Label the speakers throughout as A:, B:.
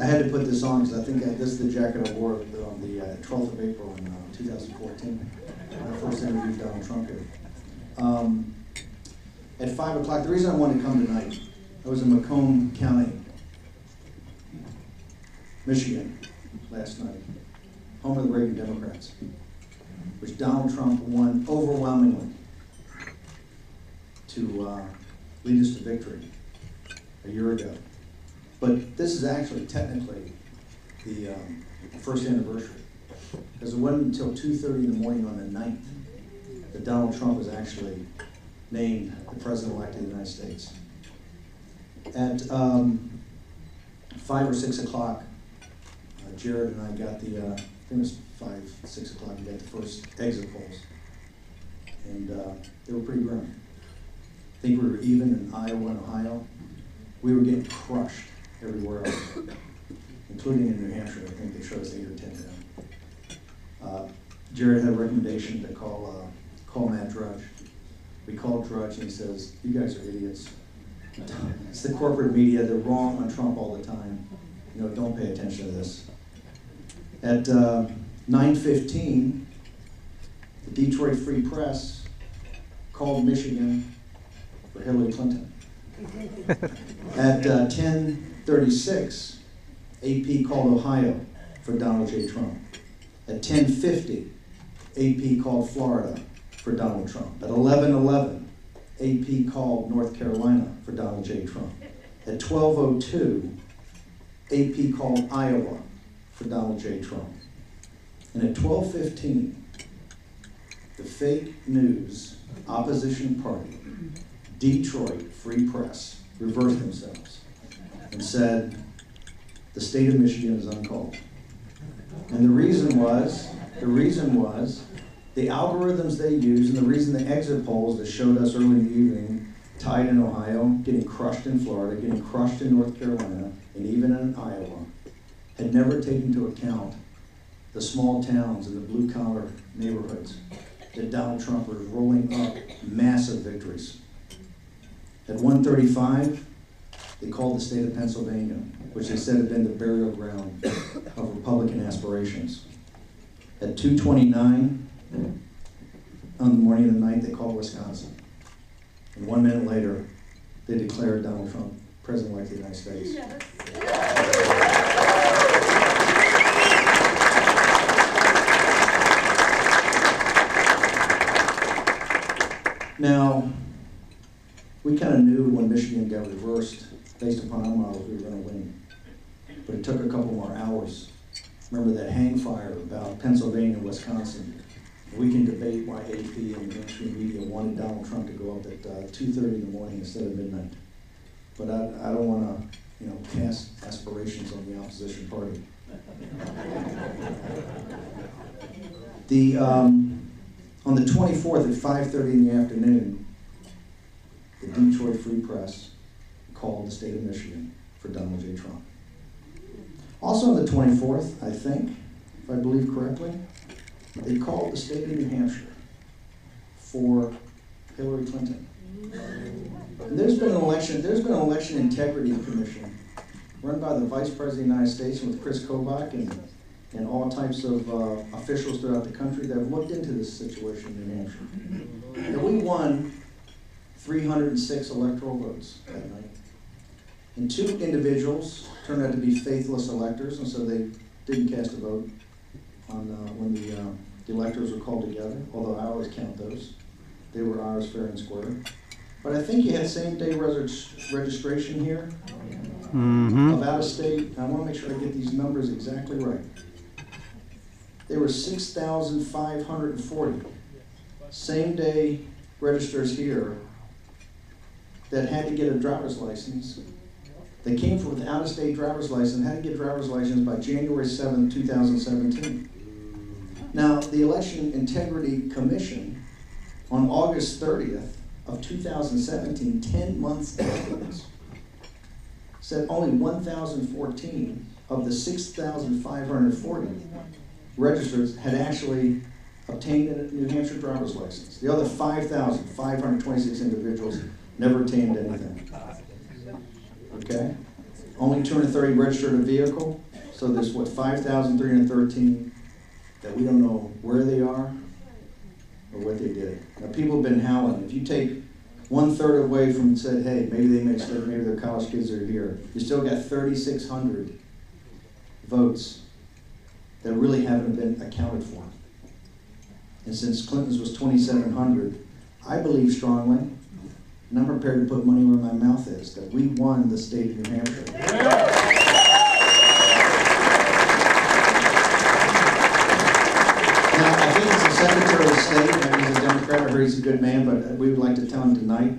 A: I had to put this on because I think this is the jacket I wore on the 12th of April in 2014. When I first interviewed Donald Trump here. At 5 o'clock, the reason I wanted to come tonight, I was in Macomb County, Michigan, last night, home of the Reagan Democrats, which Donald Trump won overwhelmingly to lead us to victory a year ago. But this is actually technically the first anniversary, because it wasn't until 2:30 in the morning on the 9th that Donald Trump was actually named the President-elect of the United States. At 5 or 6 o'clock, Jared and I got the, I think it was 5, 6 o'clock, we got the first exit polls. And they were pretty grim. I think we were even in Iowa and Ohio. We were getting crushed everywhere else, including in New Hampshire. I think they showed us 8 or 10 down. Jared had a recommendation to call Matt Drudge. We called Drudge and he says, "You guys are idiots. It's the corporate media, they're wrong on Trump all the time. You know, don't pay attention to this." At 9:15, the Detroit Free Press called Michigan for Hillary Clinton. At 10:36, AP called Ohio for Donald J. Trump. At 10:50, AP called Florida for Donald Trump. At 11:11, AP called North Carolina for Donald J. Trump. At 12:02, AP called Iowa for Donald J. Trump. And at 12:15, the fake news opposition party, Detroit Free Press, reversed themselves and said the state of Michigan is uncalled. And the reason was the algorithms they used, and the reason the exit polls that showed us early in the evening tied in Ohio, getting crushed in Florida, getting crushed in North Carolina, and even in Iowa, had never taken into account the small towns and the blue-collar neighborhoods that Donald Trump was rolling up massive victories. At 1:35, they called the state of Pennsylvania, which they said had been the burial ground of Republican aspirations. At 2:29, on the morning of the night, they called Wisconsin. And 1 minute later, they declared Donald Trump President-elect of the United States. Yes. Now, we kind of knew when Michigan got reversed, based upon our models, we were going to win. But it took a couple more hours. Remember that hang fire about Pennsylvania and Wisconsin. We can debate why AP and mainstream media wanted Donald Trump to go up at 2:30 in the morning instead of midnight. But I don't want to, cast aspirations on the opposition party. On the 24th at 5:30 in the afternoon, the Detroit Free Press called the state of Michigan for Donald J. Trump. Also on the 24th, I think, if I believe correctly, they called the state of New Hampshire for Hillary Clinton. And there's been an election integrity commission run by the Vice President of the United States with Chris Kobach and all types of officials throughout the country that have looked into this situation in New Hampshire. And we won 306 electoral votes that night. And 2 individuals turned out to be faithless electors, and so they didn't cast a vote on when the electors were called together, although I always count those. They were ours fair and square. But I think you had same-day registration here of out-of-state. I want to make sure I get these numbers exactly right. There were 6,540 same-day registers here that had to get a driver's license. They came from with out-of-state driver's license, had to get driver's license by January 7, 2017. Now, the Election Integrity Commission, on August 30th of 2017, 10 months afterwards, said only 1,014 of the 6,540 registrants had actually obtained a New Hampshire driver's license. The other 5,526 individuals never obtained anything. Okay? Only 230 registered a vehicle, so there's what, 5,313 that we don't know where they are or what they did. Now people have been howling. If you take 1/3 away from said, hey, maybe they may stay, maybe their college kids are here, you still got 3,600 votes that really haven't been accounted for. And since Clinton's was 2,700, I believe strongly, and I'm prepared to put money where my mouth is, that we won the state of New Hampshire. Now, I think it's the Secretary of State, he's a Democrat, I heard he's a good man, but we would like to tell him tonight,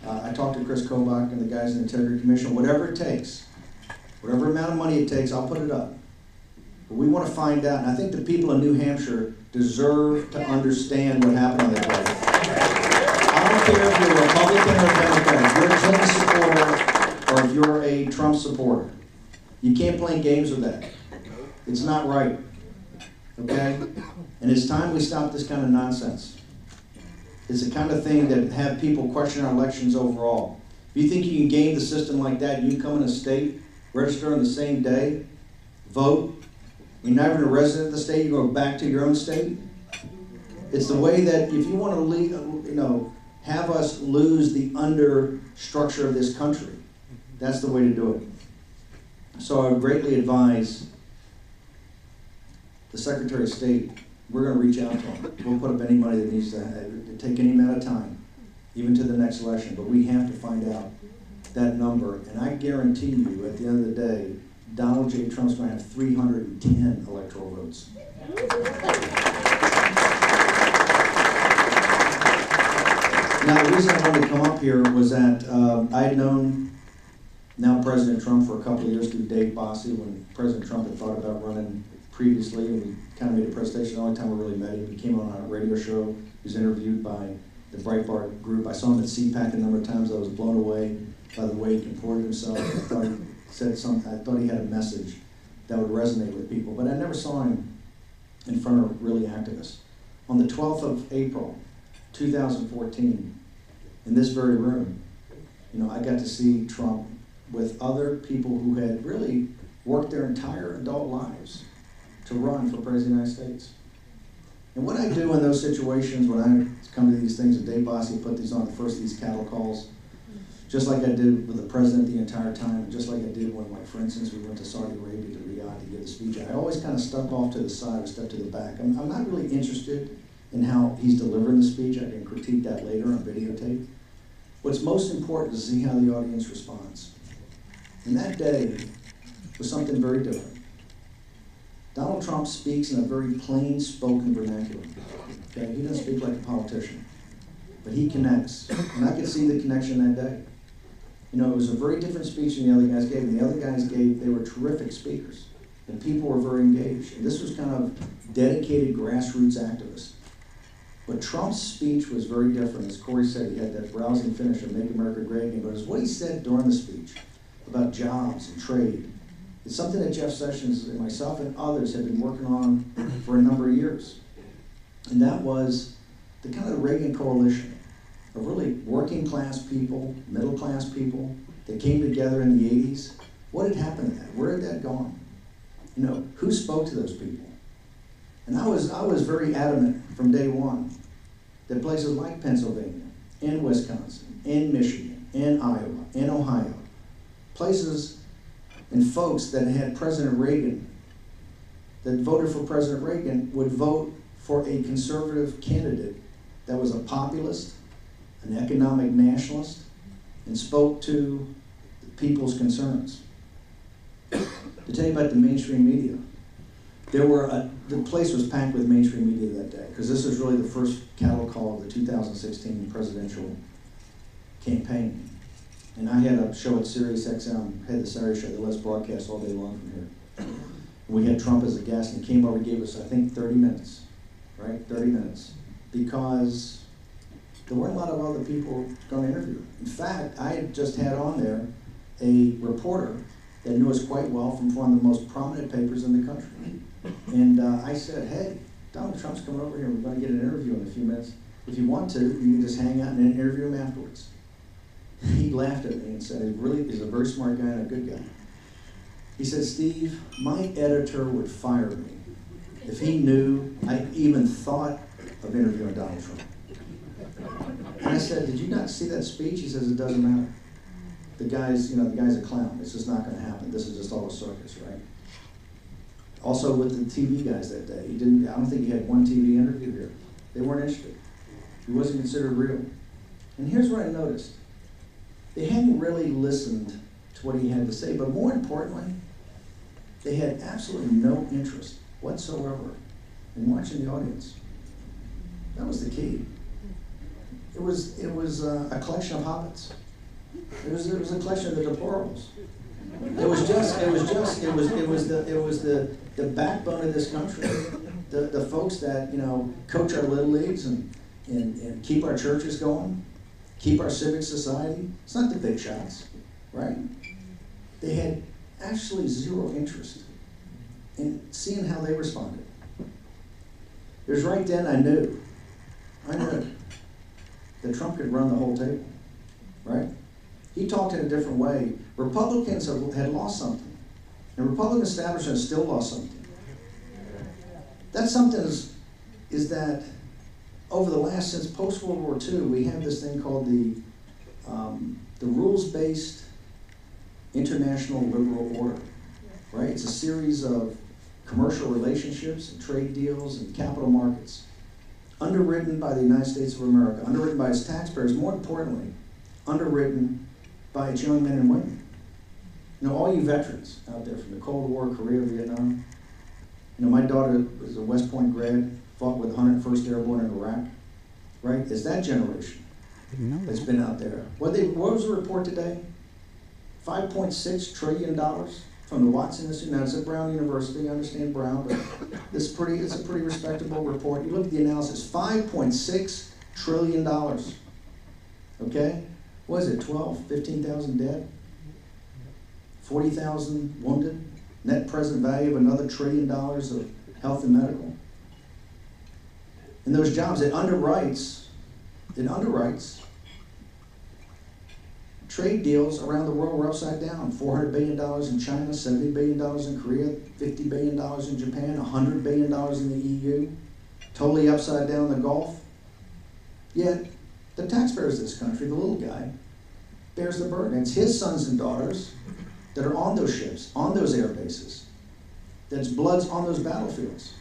A: I talked to Chris Kobach and the guys in the Integrity Commission, whatever it takes, whatever amount of money it takes, I'll put it up. But we want to find out, and I think the people of New Hampshire deserve to understand what happened on that day. I don't care if you're a Republican or a Democrat, if you're a Clinton supporter or if you're a Trump supporter. You can't play games with that. It's not right. Okay? And it's time we stop this kind of nonsense. It's the kind of thing that have people question our elections overall. If you think you can game the system like that, you come in a state, register on the same day, vote, you're not even a resident of the state, you go back to your own state. It's the way that if you want to have us lose the understructure of this country, that's the way to do it. So I would greatly advise the Secretary of State, we're going to reach out to him. We'll put up any money that needs to take any amount of time, even to the next election, but we have to find out that number. And I guarantee you, at the end of the day, Donald J. Trump's going to have 310 electoral votes. Now, the reason I wanted to come up here was that I had known now President Trump for a couple of years through Dave Bossie, when President Trump had thought about running previously, and we kind of made a presentation. The only time we really met him, he came on a radio show. He was interviewed by the Breitbart group. I saw him at CPAC a number of times. I was blown away by the way he comported himself. I thought he said something. I thought he had a message that would resonate with people, but I never saw him in front of really activists. On the 12th of April, 2014, in this very room, I got to see Trump with other people who had really worked their entire adult lives to run for President of the United States. And what I do in those situations, when I come to these things, and Dave Bossie put these on the first of these cattle calls, just like I did with the president the entire time, and just like I did when, for instance, we went to Saudi Arabia to Riyadh to give the speech, I always kind of stuck off to the side or stepped to the back. I'm not really interested in how he's delivering the speech. I can critique that later on videotape. What's most important is to see how the audience responds. And that day was something very different. Donald Trump speaks in a very plain-spoken vernacular. Okay? He doesn't speak like a politician, but he connects. And I could see the connection that day. It was a very different speech than the other guys gave. And the other guys they were terrific speakers. And people were very engaged. And this was kind of dedicated grassroots activists. But Trump's speech was very different. As Corey said, he had that rousing finish of Make America Great Again. But it was what he said during the speech about jobs and trade. It's something that Jeff Sessions and myself and others have been working on for a number of years. And that was the kind of Reagan coalition of really working class people, middle class people that came together in the 80s. What had happened to that? Where had that gone? Who spoke to those people? And I was very adamant from day one that places like Pennsylvania and Wisconsin and Michigan and Iowa and Ohio, places and folks that had President Reagan, that voted for President Reagan, would vote for a conservative candidate that was a populist, an economic nationalist, and spoke to the people's concerns. To tell you about the mainstream media, the place was packed with mainstream media that day, because this was really the first cattle call of the 2016 presidential campaign. And I had a show at Sirius XM, had the Saturday show that lets broadcast all day long from here. And we had Trump as a guest, and he came over and gave us, I think, 30 minutes, right? 30 minutes. Because there weren't a lot of other people going to interview. In fact, I had just had on there a reporter that knew us quite well from one of the most prominent papers in the country. And I said, hey, Donald Trump's coming over here, we're going to get an interview in a few minutes. If you want to, you can just hang out and interview him afterwards. He laughed at me and said, he's a very smart guy and a good guy. He said, Steve, my editor would fire me if he knew I even thought of interviewing Donald Trump. And I said, did you not see that speech? He says, it doesn't matter. The guy's a clown. It's just not going to happen. This is just all a circus, right? Also with the TV guys that day, I don't think he had one TV interview here. They weren't interested. He wasn't considered real. And here's what I noticed. They hadn't really listened to what he had to say, but more importantly, they had absolutely no interest whatsoever in watching the audience. That was the key. It was a collection of hobbits. It was a collection of the deplorables. It was the backbone of this country. The folks that coach our little leagues and keep our churches going, keep our civic society. It's not the big shots, right? They had actually zero interest in seeing how they responded. It was right then I knew that Trump could run the whole table, right? He talked in a different way. Republicans had lost something, and Republican establishment still lost something. That something is that over the last, since post-World War II, we have this thing called the rules-based international liberal order, right? It's a series of commercial relationships and trade deals and capital markets, underwritten by the United States of America, underwritten by its taxpayers, more importantly, underwritten by its young men and women. All you veterans out there from the Cold War, Korea, Vietnam. My daughter is a West Point grad, fought with 101st Airborne in Iraq, right? It's that generation that's been out there. What was the report today? $5.6 trillion from the Watson Institute. Now, it's at Brown University. I understand Brown, but it's a pretty respectable report. You look at the analysis, $5.6 trillion. Okay? What is it, 15,000 dead? 40,000 wounded? Net present value of another $1 trillion of health and medical. And those jobs, it underwrites trade deals around the world were upside down. $400 billion in China, $70 billion in Korea, $50 billion in Japan, $100 billion in the EU. Totally upside down in the Gulf. Yet, the taxpayers of this country, the little guy, bears the burden. It's his sons and daughters that are on those ships, on those air bases, that's blood's on those battlefields,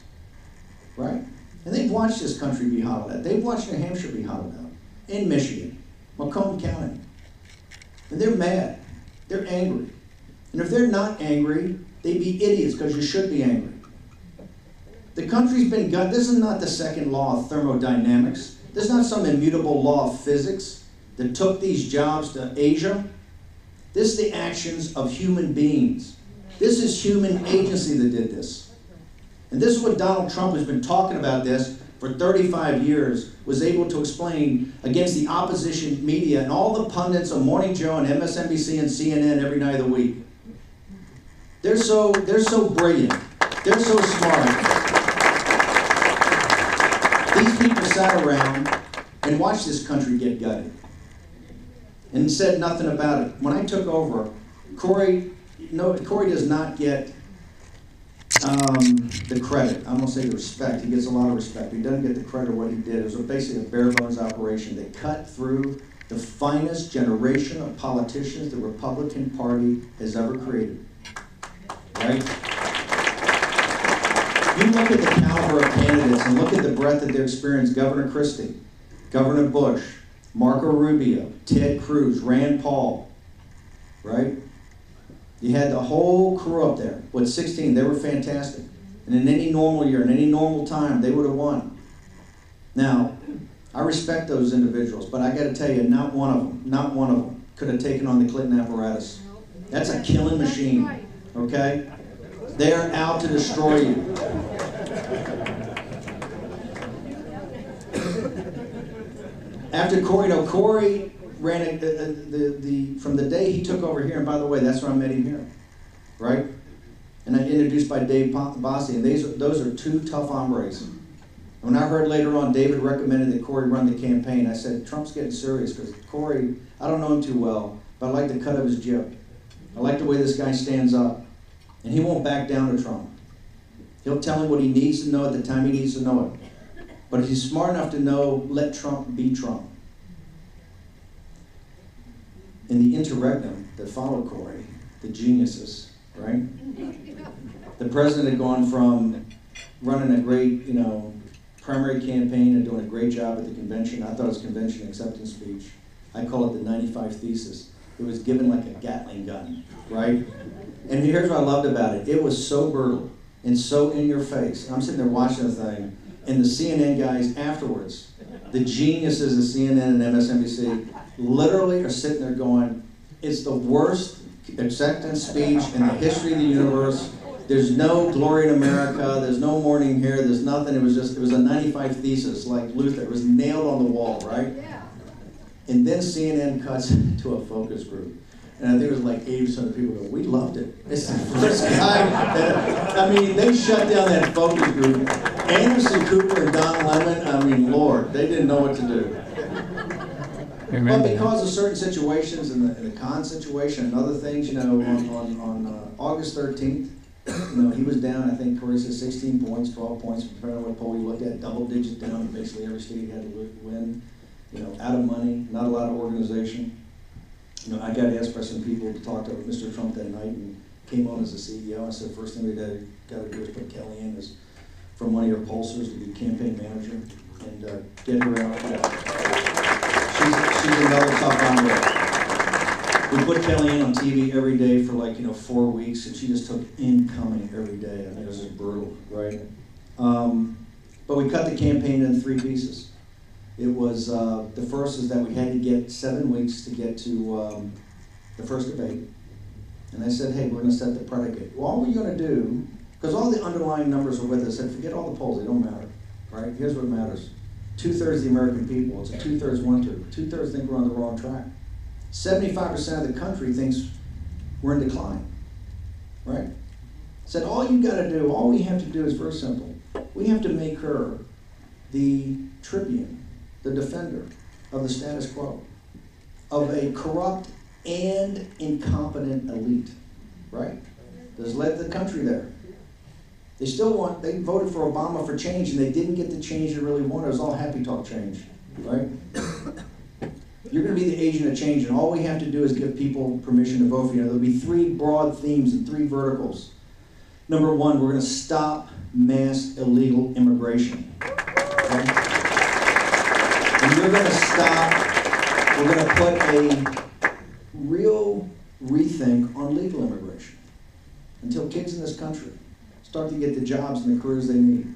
A: right? And they've watched this country be hollowed out. They've watched New Hampshire be hollowed out, in Michigan, Macomb County. And they're mad, they're angry. And if they're not angry, they'd be idiots, because you should be angry. The country's been gutted. This is not the second law of thermodynamics. This is not some immutable law of physics that took these jobs to Asia. This is the actions of human beings. This is human agency that did this. And this is what Donald Trump has been talking about this for 35 years, was able to explain against the opposition media and all the pundits on Morning Joe and MSNBC and CNN every night of the week. They're so brilliant. They're so smart. These people sat around and watched this country get gutted and said nothing about it. When I took over, Corey does not get the credit. I'm going to say the respect. He gets a lot of respect. He doesn't get the credit of what he did. It was basically a bare bones operation that cut through the finest generation of politicians the Republican Party has ever created. Right? You look at the caliber of candidates and look at the breadth of their experience. Governor Christie, Governor Bush, Marco Rubio, Ted Cruz, Rand Paul, right? You had the whole crew up there. With 16, they were fantastic. And in any normal year, in any normal time, they would have won. Now, I respect those individuals, but I got to tell you, not one of them could have taken on the Clinton apparatus. That's a killing machine, okay? They're out to destroy you. After Corey ran it from the day he took over here, and by the way, that's where I met him here, right? And I introduced by Dave Bossie, and those are two tough hombres. When I heard later on David recommended that Corey run the campaign, I said, Trump's getting serious, because Corey, I don't know him too well, but I like the cut of his jib. I like the way this guy stands up. And he won't back down to Trump. He'll tell him what he needs to know at the time he needs to know it. But he's smart enough to know, let Trump be Trump. In the interregnum that followed Corey, the geniuses, right? The president had gone from running a great, primary campaign and doing a great job at the convention. I thought it was convention acceptance speech. I call it the 95 thesis. It was given like a Gatling gun, right? And here's what I loved about it. It was so brutal and so in your face. I'm sitting there watching the thing, and the CNN guys afterwards, the geniuses of CNN and MSNBC, literally are sitting there going, it's the worst acceptance speech in the history of the universe. There's no glory in America, there's no mourning here, there's nothing. It was a 95 thesis, like Luther. It was nailed on the wall, right? Yeah. And then CNN cuts to a focus group. And I think it was like 80% of the people go, we loved it. It's the first guy they shut down that focus group. Anderson Cooper and Don Lemon, Lord, they didn't know what to do. But because of certain situations, and the Khan situation and other things, on August 13th, he was down, I think Corey said 16 points, 12 points, depending on what poll you looked at, double digits down in basically every state he had to win, out of money, not a lot of organization. I got asked by some people to talk to Mr. Trump that night and came on as a CEO. I said, first thing we got to do is put Kelly in as from one of your pollsters to be campaign manager and get her out. She's another tough hombre. We put Kelly in on TV every day for 4 weeks, and she just took incoming every day. I mean, it was just brutal, right? But we cut the campaign into 3 pieces. It was, the first is that we had to get 7 weeks to get to the first debate. And I said, hey, we're going to set the predicate. Well, all we're going to do, because all the underlying numbers are with us, I said, forget all the polls, they don't matter, right? Here's what matters. 2/3 of the American people, it's a 2/3, 1/3. 2/3 think we're on the wrong track. 75% of the country thinks we're in decline, right? Said, all you got to do, all we have to do is very simple. We have to make her the tribune, the defender of the status quo, of a corrupt and incompetent elite, right? That's led the country there. They voted for Obama for change, and they didn't get the change they really wanted. It was all happy talk change, right? You're going to be the agent of change, and all we have to do is give people permission to vote for you. There'll be 3 broad themes and 3 verticals. Number 1, we're going to stop mass illegal immigration. Okay? And we're going to put a real rethink on legal immigration until kids in this country start to get the jobs and the careers they need.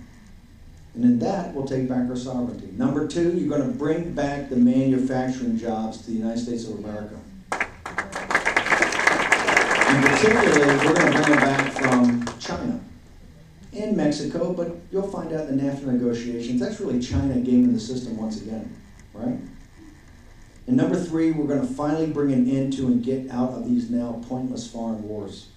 A: And in that, we'll take back our sovereignty. Number 2, you're going to bring back the manufacturing jobs to the United States of America. And particularly, we're going to bring them back from China and Mexico, but you'll find out in the NAFTA negotiations, that's really China gaming the system once again, right? And number 3, we're going to finally bring an end to and get out of these now pointless foreign wars.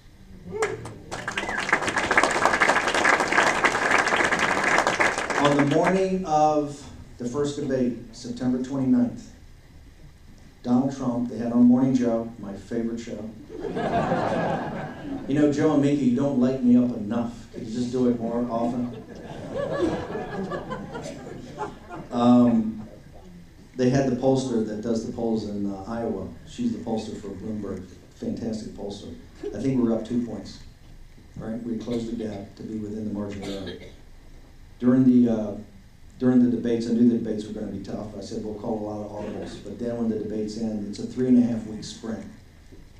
A: On the morning of the first debate, September 29th, Donald Trump, they had on Morning Joe, my favorite show. Joe and Mickey, you don't light me up enough. Could you just do it more often? They had the pollster that does the polls in Iowa. She's the pollster for Bloomberg. Fantastic pollster. I think we were up 2 points, right? We closed the gap to be within the margin of error. During the debates, I knew the debates were going to be tough. I said, we'll call a lot of audibles. But then when the debates end, it's a 3.5-week sprint.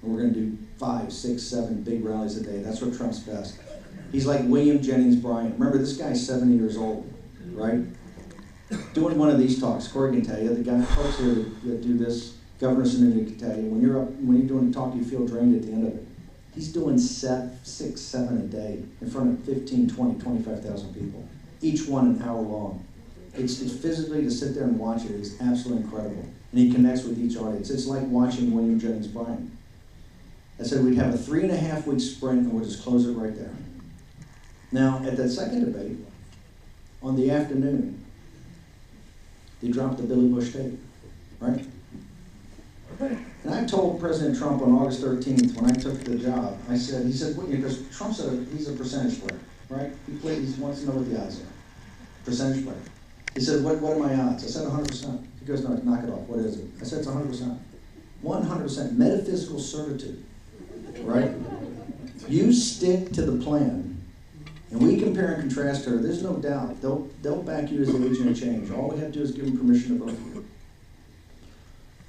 A: And we're going to do 5, 6, 7 big rallies a day. That's what Trump's best. He's like William Jennings Bryan. Remember, this guy's 70 years old, right? Doing one of these talks, Corey can tell you, the guy, folks here that do this, Governor Sununu can tell you, when you're doing a talk, you feel drained at the end of it. He's doing 6, 7 a day in front of 15, 20, 25,000 people. Each one an hour long. It's physically, to sit there and watch it is absolutely incredible. And he connects with each audience. It's like watching William Jennings Bryan. I said we'd have a 3.5-week sprint and we'll just close it right there. Now, at that second debate, on the afternoon, they dropped the Billy Bush tape, right? And I told President Trump on August 13th, when I took the job, he said, because Trump's he's a percentage player, right? He wants to know what the odds are. Percentage player. He said, what are my odds? I said 100%. He goes, no, knock it off. What is it? I said, it's 100%. 100% metaphysical certitude, right? You stick to the plan, and we compare and contrast her. There's no doubt. They'll back you as the agent of change. All we have to do is give them permission to vote for you.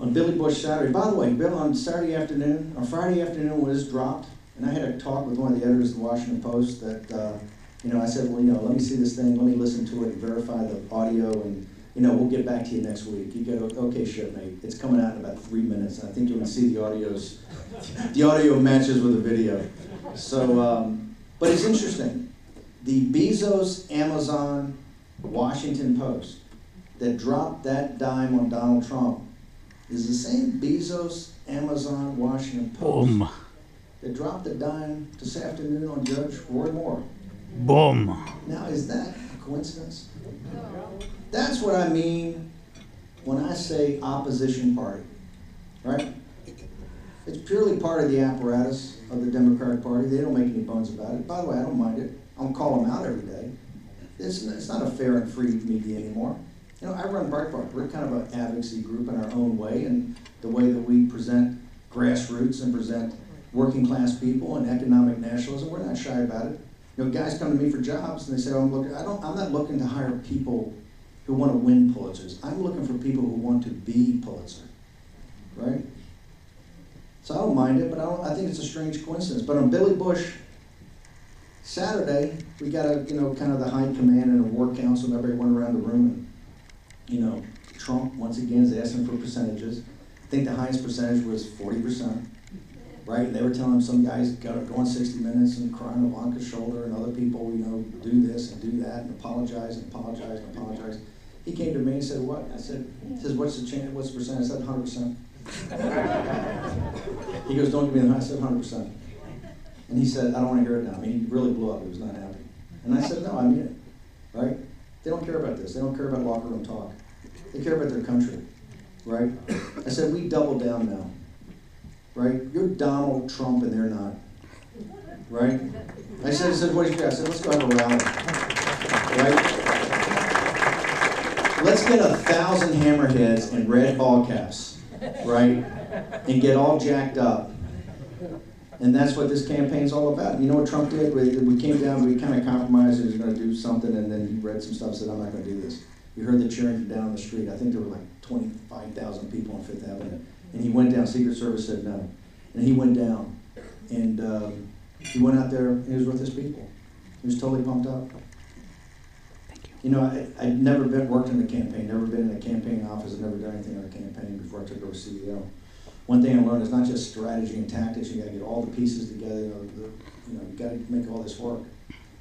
A: On Billy Bush Saturday, by the way, Bill, on Saturday afternoon, or Friday afternoon when this dropped, and I had a talk with one of the editors of the Washington Post that, I said, well, let me see this thing, let me listen to it and verify the audio, and, we'll get back to you next week. You go, okay, shipmate, it's coming out in about 3 minutes, and I think you'll see the audio matches with the video. So, but it's interesting. The Bezos, Amazon, Washington Post that dropped that dime on Donald Trump is the same Bezos, Amazon, Washington Post
B: Boom.
A: that dropped the dime this afternoon on Judge Roy Moore.
B: Boom.
A: Now, is that a coincidence? No. That's what I mean when I say opposition party, right? It's purely part of the apparatus of the Democratic Party. They don't make any bones about it. By the way, I don't mind it. I'll call them out every day. It's not a fair and free media anymore. I run Breitbart. We're kind of an advocacy group in our own way, and the way that we present grassroots and present working class people and economic nationalism, we're not shy about it. Guys come to me for jobs and they say, I'm not looking to hire people who want to win Pulitzers. I'm looking for people who want to be Pulitzer, right? So I don't mind it, but I think it's a strange coincidence. But on Billy Bush Saturday, we got kind of the high command and a war council, and everybody went around the room, and Trump, once again, is asking for percentages. I think the highest percentage was 40%, right? And they were telling him some guys go on 60 Minutes and cry on Ivanka's shoulder, and other people, do this and do that, and apologize and apologize and apologize. He came to me and said, what? I said, what's the percentage? I said, 100%. He goes, don't give me the high. I said, 100%. And he said, I don't want to hear it now. He really blew up. He was not happy. And I said, no, I mean it, right? They don't care about this. They don't care about locker room talk. They care about their country, right? I said, we double down now, right? You're Donald Trump and they're not, right? I said, what did you do? I said, let's go have a rally, right? Let's get 1,000 hammerheads and red ball caps, right? And get all jacked up. And that's what this campaign's all about. You know what Trump did? We came down, we kind of compromised, he was going to do something, and then he read some stuff and said, I'm not going to do this. You heard the cheering from down the street. I think there were like 25,000 people on Fifth Avenue. And he went down, Secret Service said no. And he went down, and he went out there, and he was with his people. He was totally pumped up. I'd never worked in a campaign, never been in a campaign office, I'd never done anything on a campaign before I took over CEO. One thing I learned is not just strategy and tactics. You got to get all the pieces together. You got to make all this work.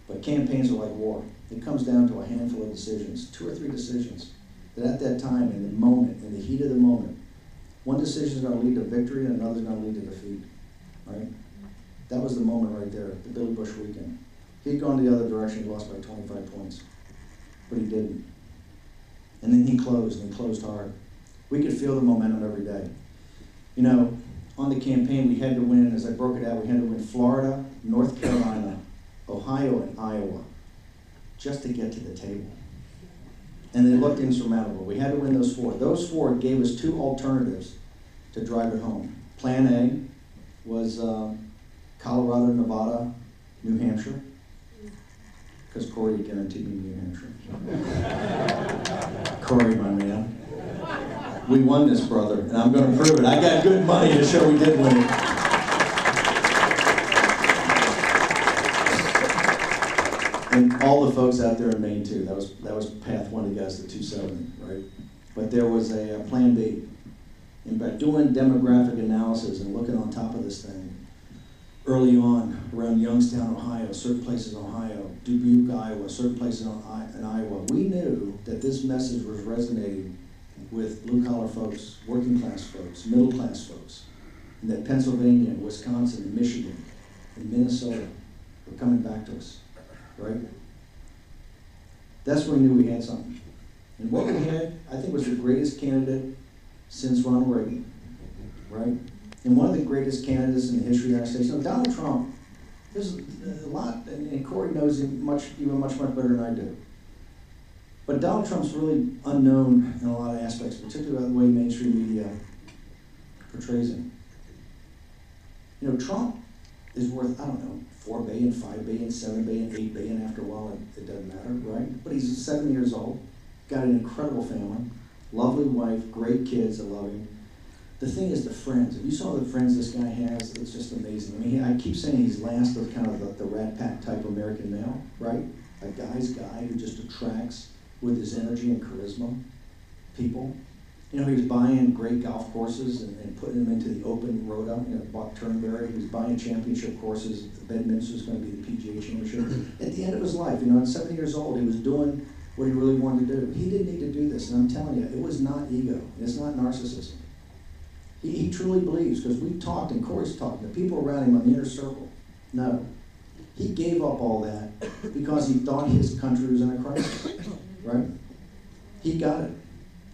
A: But campaigns are like war. It comes down to a handful of decisions, 2 or 3 decisions, that at that time, in the moment, in the heat of the moment, one decision is going to lead to victory and another is going to lead to defeat. Right? That was the moment right there, the Billy Bush weekend. If he'd gone the other direction, he lost by 25 points, but he didn't. And then he closed, and he closed hard. We could feel the momentum every day. On the campaign, we had to win, as I broke it out, we had to win Florida, North Carolina, Ohio, and Iowa, just to get to the table. And they looked insurmountable. We had to win those 4. Those 4 gave us 2 alternatives to drive it home. Plan A was Colorado, Nevada, New Hampshire, because Corey guaranteed me New Hampshire. Corey, my man. We won this, brother, and I'm going to prove it. I got good money to show we did win it. And all the folks out there in Maine, too. That was path 1 to get us to 270, right? But there was a plan B. And by doing demographic analysis and looking on top of this thing, early on, around Youngstown, Ohio, certain places in Ohio, Dubuque, Iowa, certain places in Iowa, we knew that this message was resonating with blue-collar folks, working-class folks, middle-class folks, and that Pennsylvania, and Wisconsin, and Michigan, and Minnesota were coming back to us, right? That's when we knew we had something. And what we had, I think, was the greatest candidate since Ronald Reagan. right? And one of the greatest candidates in the history of the United States. No, Donald Trump, there's a lot, and Corey knows him much better than I do. But Donald Trump's really unknown in a lot of aspects, particularly about the way mainstream media portrays him. You know, Trump is worth, I don't know, 4 billion, 5 billion, 7 billion, 8 billion. After a while, it doesn't matter, right? But he's 70 years old, got an incredible family, lovely wife, great kids that love him. The thing is the friends. If you saw the friends this guy has, it's just amazing. I mean, I keep saying he's last of kind of the Rat Pack type American male, right? A guy's guy who just attracts with his energy and charisma people. You know, he was buying great golf courses and putting them into the open rota. You know, Buck Turnberry, he was buying championship courses. Bedminster was going to be the PGA Championship. At the end of his life, you know, at 70 years old, he was doing what he really wanted to do. He didn't need to do this, and I'm telling you, it was not ego, and it's not narcissism. He truly believes, because we talked, and Corey's talked, the people around him on the inner circle. No. He gave up all that because he thought his country was in a crisis, right? He got it.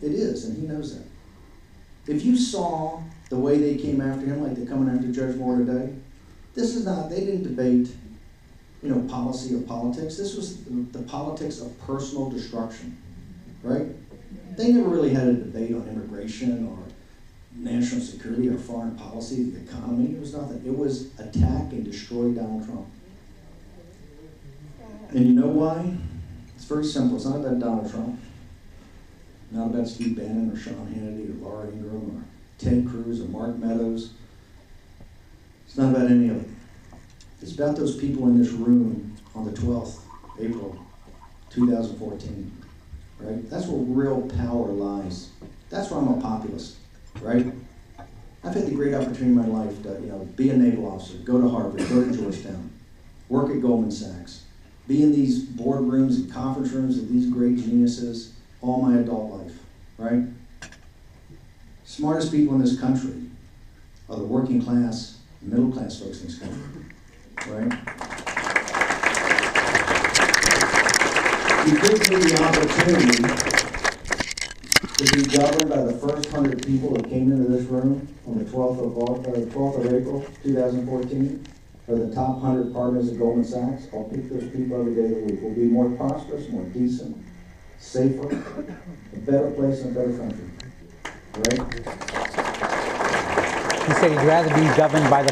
A: It is, and he knows that. If you saw the way they came after him, like they're coming after Judge Moore today, this is not, they didn't debate, you know, policy or politics. This was the politics of personal destruction, right? They never really had a debate on immigration or national security or foreign policy, the economy. It was nothing. It was attack and destroy Donald Trump. And you know why? It's very simple. It's not about Donald Trump. Not about Steve Bannon or Sean Hannity or Laura Ingraham or Ted Cruz or Mark Meadows. It's not about any of it. It's about those people in this room on the 12th, April 2014, right? That's where real power lies. That's why I'm a populist, right? I've had the great opportunity in my life to, you know, be a naval officer, go to Harvard, go to Georgetown, work at Goldman Sachs, be in these boardrooms and conference rooms with these great geniuses all my adult life, right? Smartest people in this country are the working class, middle class folks in this country, right? You give me the opportunity to be governed by the first 100 people that came into this room on the 12th of April, 2014, for the top 100 partners at Goldman Sachs. I'll pick those people every day of the week. We'll be more prosperous, more decent, safer, a better place and a better country, right?
B: He said he'd rather be governed by the